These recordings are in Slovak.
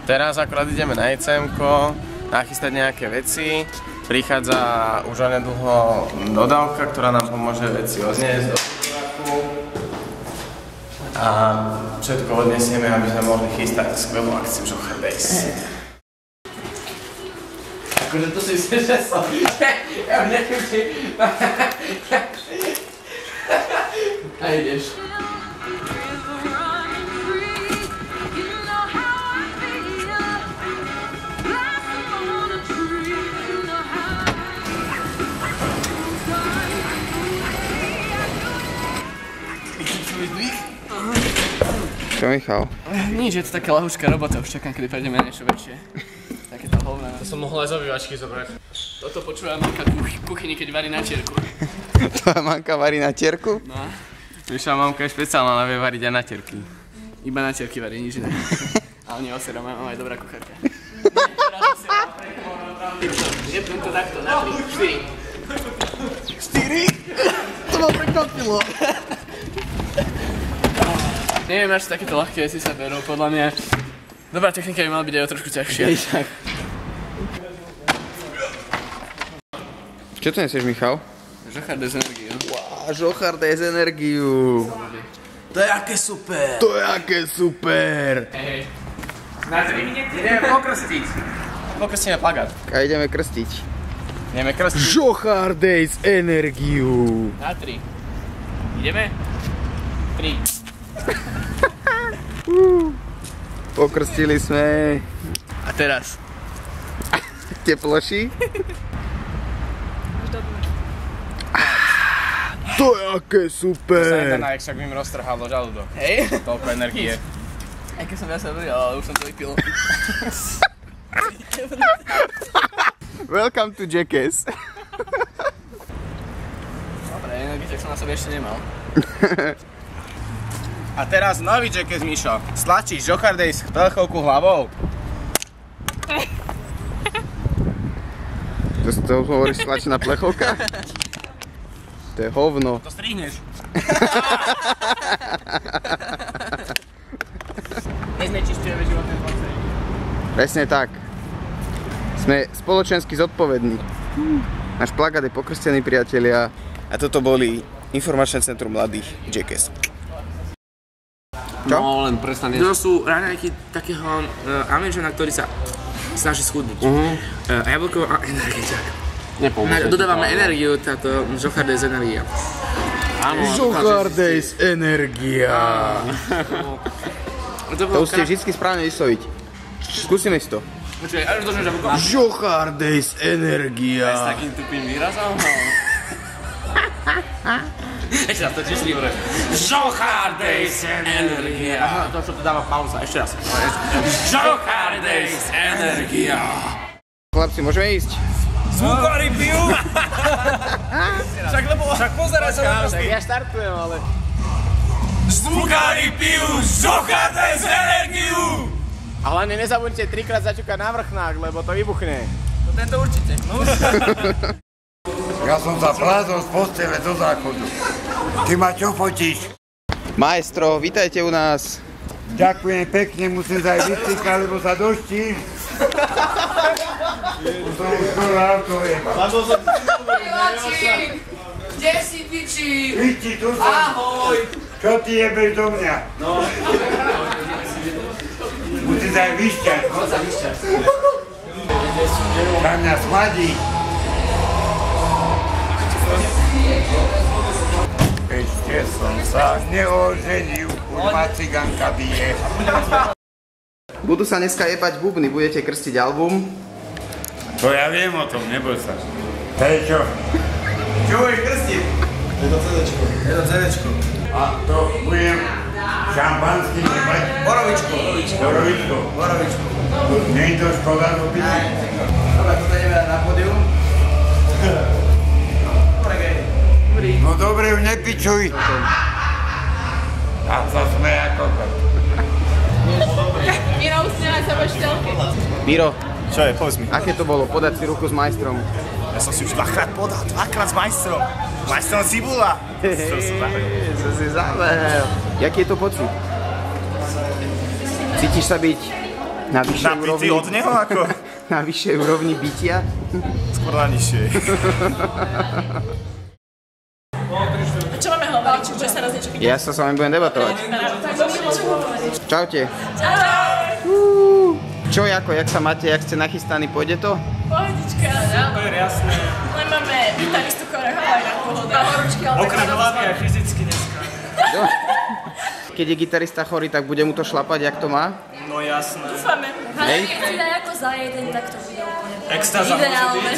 Teraz akorát ideme na ECM-ko, nachystať nejaké veci. Prichádza už onedlho dodávka, ktorá nám pomôže veci odniesť do kuchyňaku. A všetko odnesieme, aby sme mohli chystať skvelú akciu Jocher Days. Akože to si myslíš, že som... Ja už neviem, či... A ideš. Čo, Michal? Nič, je to taká ľahúčka robota, už čakám, kedy prejdeme niečo väčšie. Takéto hovna. To som mohol aj z obývačky zobrať. Toto počúva mamka v kuchyni, keď varí na tierku. Tvoja mamka varí na tierku? No. Vyšla mamka je špeciálna, ona vie variť aj na tierky. Iba na tierky varí, nič iné. Ale nie osera, mám aj dobrá kuchárka. Jebnem to takto, na 3, 4. 4? To ma prekvapilo. Neviem, až takéto ľahké veci sa berú, podľa mňa. Dobrá technika by mala byť aj o trošku ťažšia. Čo tu nesieš, Michal? Jocher Days energiu. Wow, Jocher Days energiu. To je aké super! To je aké super! Hej. Na 3. Ideme pokrstiť. Pokrstíme plagát. A ideme krstiť. Ideme krstiť. Jocher Days energiu. Na 3. Ideme? 3. Pokrstili sme. A teraz? Teploší? To je aké super! Sa však by mi roztrhalo žalúdok. Hej? Toľko energie. Aj keď som ja sa vril, ale už som to vypil. Welcome to Jackass. Dobre, energetik som na sebe ešte nemal. A teraz nový Jackass, Mišo. Stlačíš Jocher Days plechovku hlavou. To hovoríš stlačená plechovka? To je hovno. To strihneš. Neznečisťujeme životné prostredie. Presne tak. Sme spoločensky zodpovední. Náš plagát je pokrstený, priatelia. A toto boli Informačné centrum mladých Jackass. Čo? No len prestane. To sú raňajky takého Američana, ktorý sa snaží schudnúť. Jablko a energeťak. Dodávame energiu, táto Jocher Days energia. Jocher Days energia. To už ste vždy správne vysloviť. Skúsime si to. Počkaj, až dožne jablko. Jocher Days energia. S takým tupým výrazom? Ešte raz, to tiež líbre. Jocher Days energia. Aha, to čo to dáva pauza, ešte raz. Jocher Days energia. Chlapci, môžeme ísť? Zvukári pijú! Však pozeraj sa na Tak ja štartujem, ale... Zvukári pijú Jocher Days energiu! A hlavne nezabudnite 3-krát zaťukať na vrchnách, lebo to vybuchne. No tento určite. Ja som sa plázol z postele do záchodu. Ty ma čo fotíš? Maestro, vítajte u nás. Ďakujem pekne, musím sa aj vycíkať, lebo sa doští. Už som už skoro auto jeba. Kde si, piči? Piči, tu som. Ahoj! Čo ty jebeš do mňa? No. Musím sa aj vyšťať. Na mňa smadí. Ešte som sa neoženil, kurva ciganka bije. Budú sa dneska jebať bubny, budete krstiť album. To ja viem o tom, neboj sa. To je čo? Čo budeš krstiť? Je to CD-čko. Je to CD-čko. A to budem šampanský jebať? Borovičko. Borovičko. Nie je to škoda robiť? Dobre, toto ideme na pódium. No dobre, už nepičuj. A sa smeje ako kokot. Miro, usne na sebe štelky. Miro, Čo je, povedz mi. aké to bolo podať si ruku s majstrom? Ja som si už dvakrát podal, dvakrát s majstrom. Majstrom Cibula. Som si zavel. Jaký je to pocit? Cítiš sa byť Na vyššej Na úrovni... pici od neho ako? Na vyššej úrovni bytia? Skôr na nižšej. Čo máme hovoriť? Čo sa raz niečo Ja sa s vami budem debatovať. Čaute. Čo, ako, jak sa máte, jak ste nachystaní, pôjde to? Pohodička. Super, jasné. Len máme gitaristu Koreho aj na pohoda. Okrem hlavy aj fyzicky dneska. Keď je gitarista chorý, tak bude mu to šlapať, jak to má? No jasné. Dúfame. Hej? Keď si dá ako za jeden, tak to bude úplne Extáza môže ideálne. byť.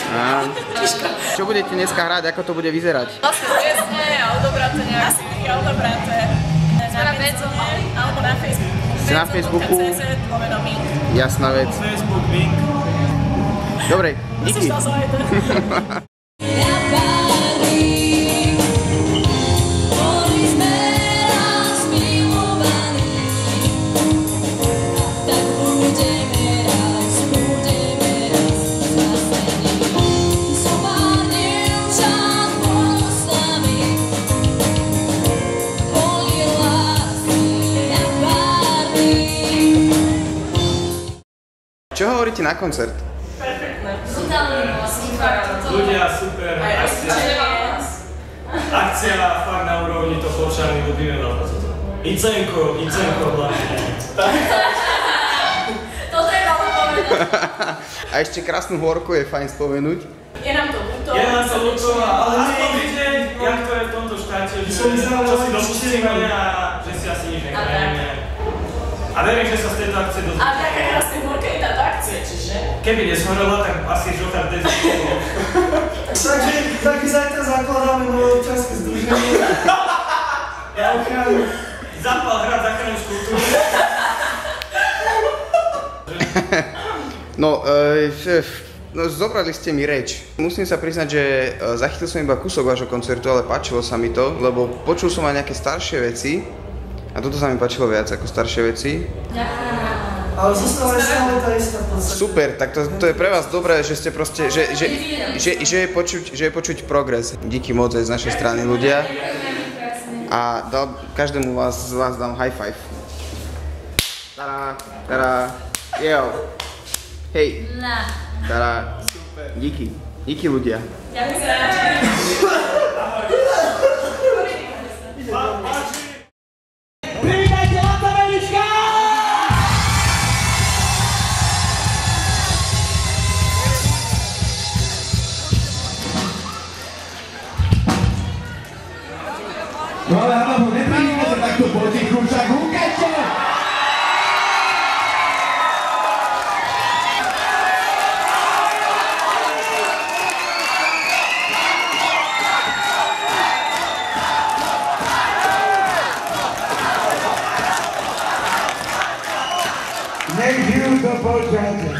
Čo budete dneska hrať, ako to bude vyzerať? Vlastne piesne a odobráte nejaké a odobráte na Benzone alebo na Facebooku. Ste na Facebooku? CZ/Ming. Jasná vec. Facebook, Bing. Dobre, díky. Chceš to za jeden? Čo hovoríte na koncert? Ľudia, super. Akcia fakt na úrovni to Polčany ľubíme veľa. Icenko hlavne. To treba povedať. A ešte krásnu horku je fajn spomenúť. Je nám to ľúto. Je nám to ľúto, ale aspoň vidieť, jak to je v tomto štáte, že čo si dopustíme a že si asi nič nekrajeme. A verím, že sa z tejto akcie dozvedíme. A taká krásna horka je táto akcia, čiže? Keby neshorela, tak asi Žochár Days bolo. Takže taky zajtra zakladáme nové občianske združenie. Ja ochranu. Zapal hrať zachranu kultúru. No, zobrali ste mi reč. Musím sa priznať, že zachytil som iba kúsok vášho koncertu, ale páčilo sa mi to, lebo počul som aj nejaké staršie veci. A toto sa mi páčilo viac ako staršie veci. Ale zostáva stále tá istá podstata. Super, tak to je pre vás dobré, že ste proste, že je počuť progres. Díky moc aj z našej strany ľudia. A každému z vás dám high five. Tada, jo. Hej. Tada. Díky. Díky ľudia. Privítajte Latavelička! No ale hlavne neprijímate takto potichu, však húkajte! Nech žijú to Polčáci.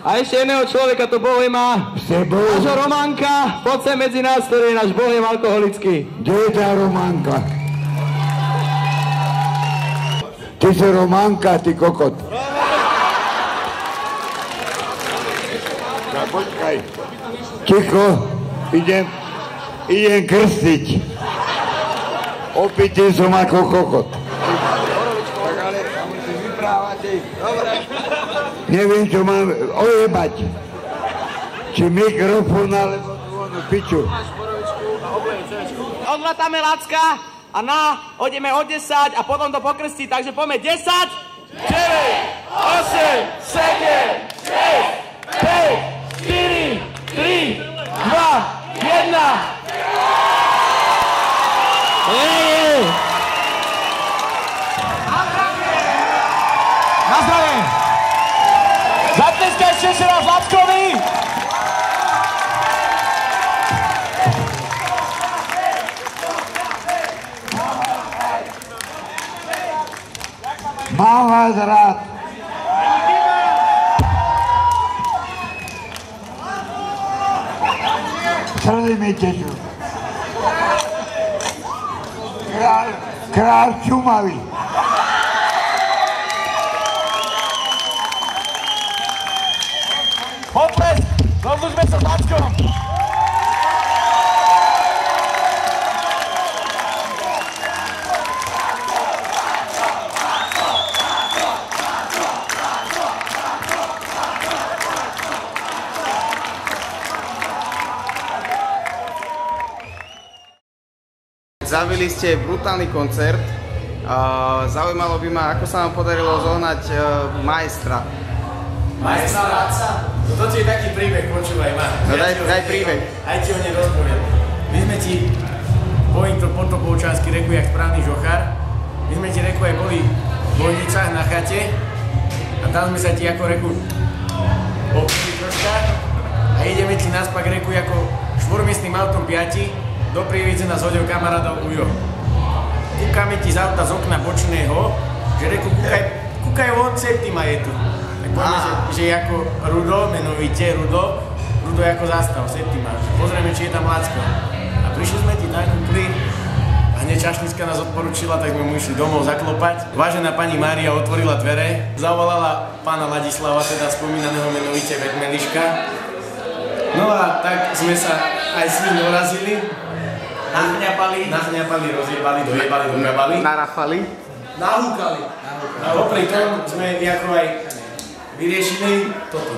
A ešte jedného človeka to Bohem má. Nášho Románka, poď sem medzi nás, ktorý je náš Bohem alkoholický. Kde je tá Románka? Ty si Románka, ty kokot. Ja, počkaj. Ticho, idem krstiť. Opitý som ako kokot. Tak ale musím vyprávať. Dobre. Neviem, čo mám ojebať. Či mikrofón, alebo tú piču. Odlatáme Lacka a ideme o 10 a potom to pokrstiť, takže poďme 10, 9, 8, 7, 6, 5, 4, 3, 2, 1. Na zdravie! Zatleska ešte raz Lackovi! Mám vás rád. Slzy mi tečú. Král Čumavy. Potlesk! Rozlučme sa s Lackom! Zavili ste brutálny koncert. Zaujímalo by ma, ako sa vám podarilo zohnať majstra. Majstra? Toto je taký príbeh, počúvaj ma. No daj príbeh. Aj ti ho nerozpoviem. My sme ti, poviem to potopovčansky, reku jak správny žochár. My sme ti reku aj boli v Bojnicách na chate a tam sme sa ti ako reku popili troška a ideme ti naspak reku ako štvormiestnym autom 5 do Prievidze nás hodil kamarádov Ujo. Kúkame ti z auta z okna bočného, že reku kúkaj von, Septima je tu. Tak povieme, že je ako Rudo, menovite Rudo je ako zastav, Septima. Pozrieme, či je tam Lacko. A prišli sme ti, nakúkli a hneď čašnická nás odporučila, tak sme mu išli domov zaklopať. Vážená pani Mária otvorila dvere, zavolala pána Ladislava, teda spomínaného menovite Vedmeliška. No a tak sme sa aj s ním dorazili. Nachňapali, rozjebali, dojebali, dokabali. Narafali. Nahúkali. A popri tom sme ako aj vyriešili toto.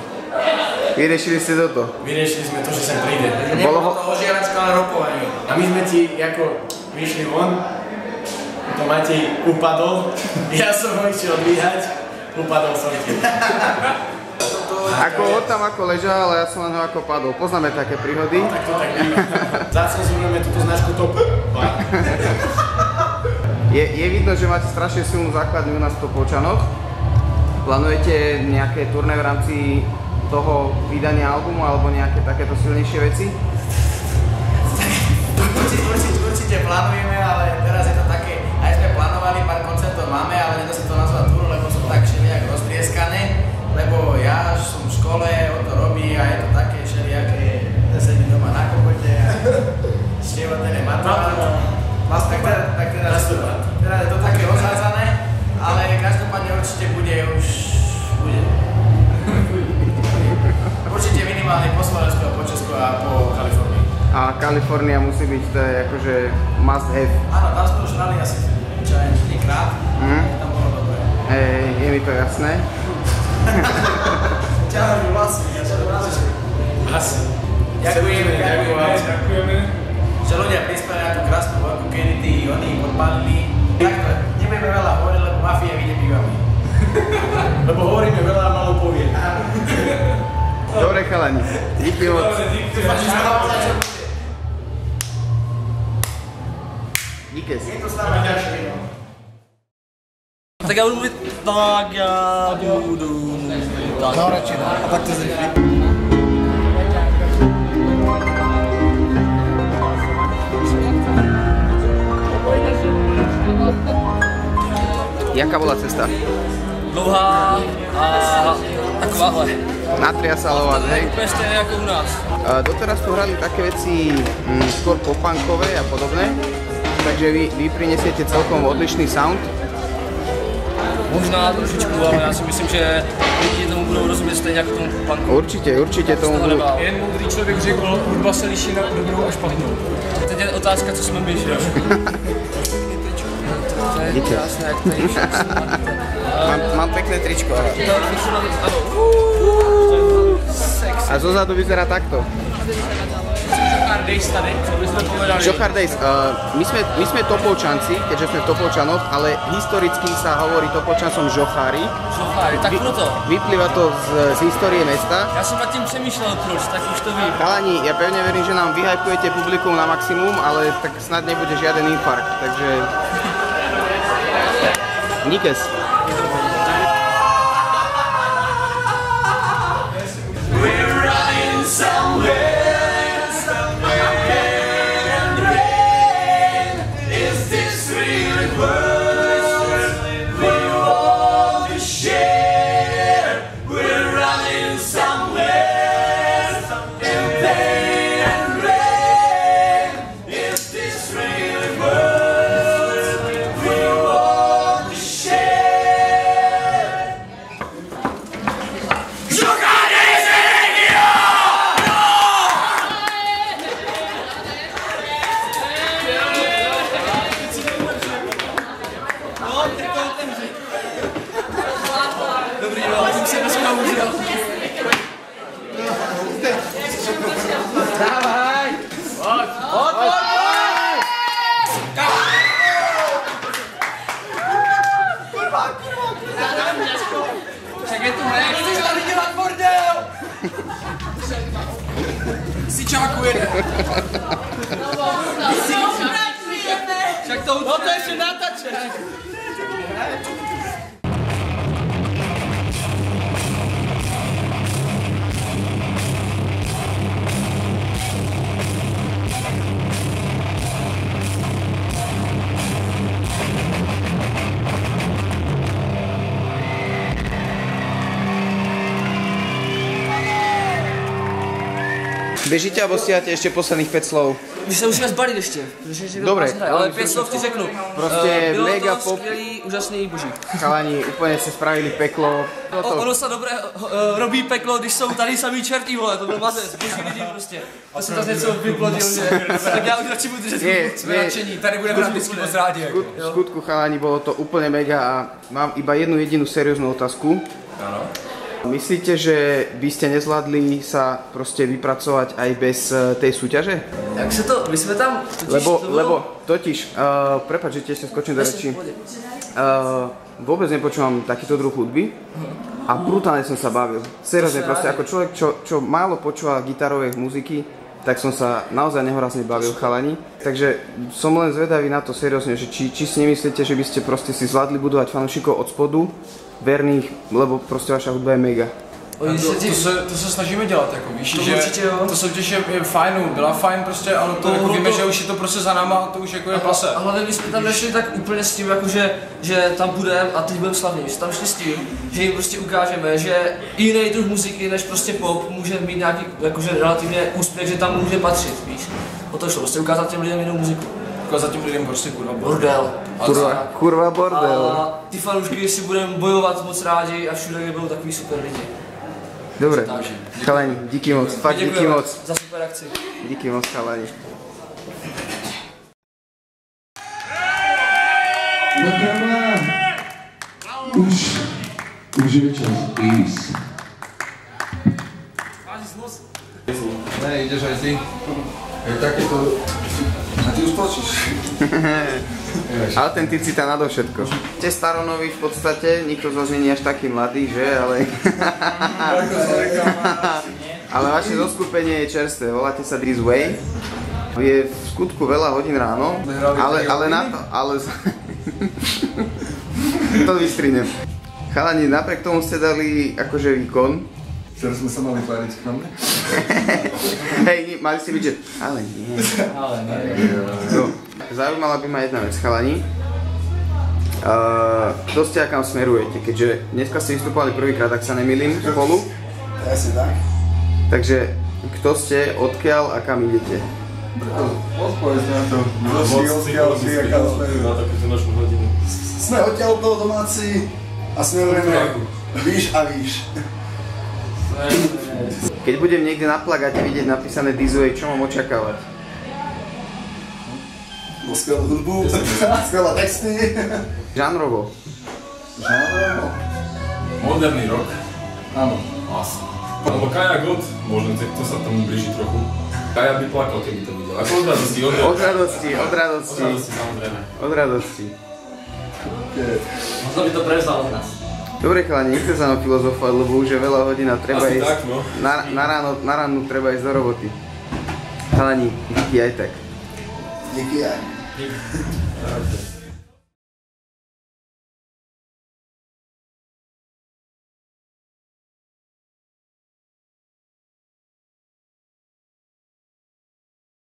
Vyriešili ste toto? Vyriešili sme to, že sem príde. Nebolo to ožieračka, ale rokovanie. A my sme ti ako vyšli von, to Matej upadol, ja som ho išiel odvíhať, upadol som ti. Ako on tam ako ležal, ale ja som len ho ako padol. Poznáme také príhody. Tak to tak býva. Zacenzurujeme túto značku TOP. Je vidno, že máte strašne silnú základňu u nás v Topolčanoch. Plánujete nejaké turné v rámci toho vydania albumu alebo nejaké takéto silnejšie veci? Určite plánujeme, ale teraz je to také, aj sme plánovali, pár koncertov máme, ale nedá sa to nazvať túru, lebo sú tak všelijak roztrieskané. Lebo ja som v škole, on to robí a je to také všelijaké, že sedím doma na kopote a štieva ten je maturat. Tak teraz je to také rozhádzané, ale každopádne určite bude. Určite minimálne po Slovensku a po Česku a po Kalifornii. A Kalifornia musí byť, to je akože must have. Áno, tam sme už hrali asi čo aj 3-krát, tam bolo dobré. Je mi to jasné. Ďakujem vlastne. Ďakujeme. Že ľudia prispeli na tú krásnu voľku Kennedy, oni podpálili. Takto, nebudeme veľa hovoriť, lebo mafia vyjde bývami. Lebo hovoríme veľa a malo povie. Dobre chalani, díky moc. Díkes. Je to s nami ďalšie. Tak já budu mluvit, No, radši ne. A tak to zrychlí. Jaká bola cesta? Dlouhá a takováhle. Natriasalová, hej? Úplně stejné jako u nás. Doteraz tu hrali také veci skôr popunkové a podobné, takže vy prinesiete celkom odlišný sound. Možná trošičku, ale já si myslím, že lidi tomu budou rozumět stejně jako tomu punku. Určitě tomu budou. Jen moudrý člověk řekl, hudba se liší na dobrou a špatnou. Teď je otázka, co jsme my, že jo? To je krásné, jak tady Mám pekné tričko. A zozadu vyzerá takto. Žochár Days tady, co bychom povedali? Žochár Days, my sme Topolčanci, keďže sme v Topolčanoch, ale historicky sa hovorí Topolčancom Žochári. Žochári, tak proto. Vyplýva to z histórie mesta. Já jsem nad tím přemýšlel proč, tak už to vím. Chalani, ja pevne verím, že nám vyhypujete publikum na maximum, ale tak snad nebude žiaden infarkt, takže... Díkes. Dávaj! Odpoj! Vysičáku jede. Však to ještě natačeš. Bežíte alebo stíhate ešte posledných 5 slov? My se musíme zbalit ještě, protože ještě Dobre, ale 5 slov ti řeknu. Proste bylo mega to pop. skvělý, úžasný, boží. Chalani, úplne ste spravili peklo. Ono se dobré robí peklo, když jsou tady samý čertí, vole, to byl mazec, boží lidi prostě. To jsem zase něco vyplodil, že? Tak já už radši budu držet. Jsme nadšení, tady budeme hrát vždycky moc rádi. V skutku, chalani, bolo to úplne mega a mám iba jednu jedinú serióznu otázku. Áno. Myslíte, že by ste nezvládli sa proste vypracovať aj bez tej súťaže? Jak se to, my jsme tam totiž, prepáč, že ti ešte skočím do rečí. Vôbec nepočúvam takýto druh hudby a brutálne som sa bavil. Seriózne, proste ako človek, čo málo počúva gitarové muziky, tak som sa naozaj nehorazne bavil, chalani. Takže som len zvedavý na to seriózne, že či si nemyslíte, že by ste proste si zvládli budovať fanúšikov od spodu, verných, lebo proste vaša hudba je mega. To se snažíme dělat, jako víš, že to soutěž je fajn, byla fajn prostě, ale to jako víme, že už je to prostě za náma a to už jako je plase. A hlavně my jsme tam nešli tak úplně s tím, jako že tam budeme a teď budeme slavní, my jsme tam šli s tím, že jim prostě ukážeme, že jiný druh muziky než prostě pop může mít nějaký jakože relativně úspěch, že tam může patřit, víš. O to šlo, prostě ukázat těm lidem jinou muziku. Ukázat těm lidem prostě kurva bordel. Kurva bordel. A ty fanoušky si budeme bojovat moc rádi a všude budou takový super lidi. Dobre, chalani, díky moc, fakt díky moc. Za super akci. Díky moc, chalani. Už je čas ísť. Ne, ideš aj ty. Je takéto... A ty už počíš. Autenticita nadovšetko. Ste staronoví v podstate, nikto z vás nie je až taký mladý, že? Ale vaše zoskupenie je čerstvé, voláte sa This Way. Je v skutku veľa hodín ráno, ale na to, to vystrinem. Chalani, napriek tomu ste dali akože výkon. Teraz sme sa mali tváriť k nám. Hej, mali ste byť, že... Ale nie. No, zaujímala by ma jedna vec, chalani. Kto ste a kam smerujete? Keďže dneska ste vystupovali prvýkrát, ak sa nemýlim, spolu. Asi tak. Takže, kto ste, odkiaľ a kam idete? Odpovedz na to. Kto si, odkiaľ si a kam smerujete? Na takúto našu hodinu. Sme odtiaľ do domáci a smerujeme výš a výš. Keď budem niekde na plagáte vidieť napísané This Way, čo mám očakávať? Skvelú hudbu, skvelé texty. Žánrovo. Moderný rok. Áno. Asi. Alebo Kaja God, možno to sa tomu blíži trochu. Kaja by plakal, keby to videl. Ako od radosti, od radosti. Od radosti, samozrejme. Od radosti. Možno by to prevzal od nás. Dobre chalani, nechce sa nám filozofovať, lebo už je veľa hodín a treba asi ísť. Tak, no. Na ránu treba ísť do roboty. Chalani, díky aj tak. Díky aj.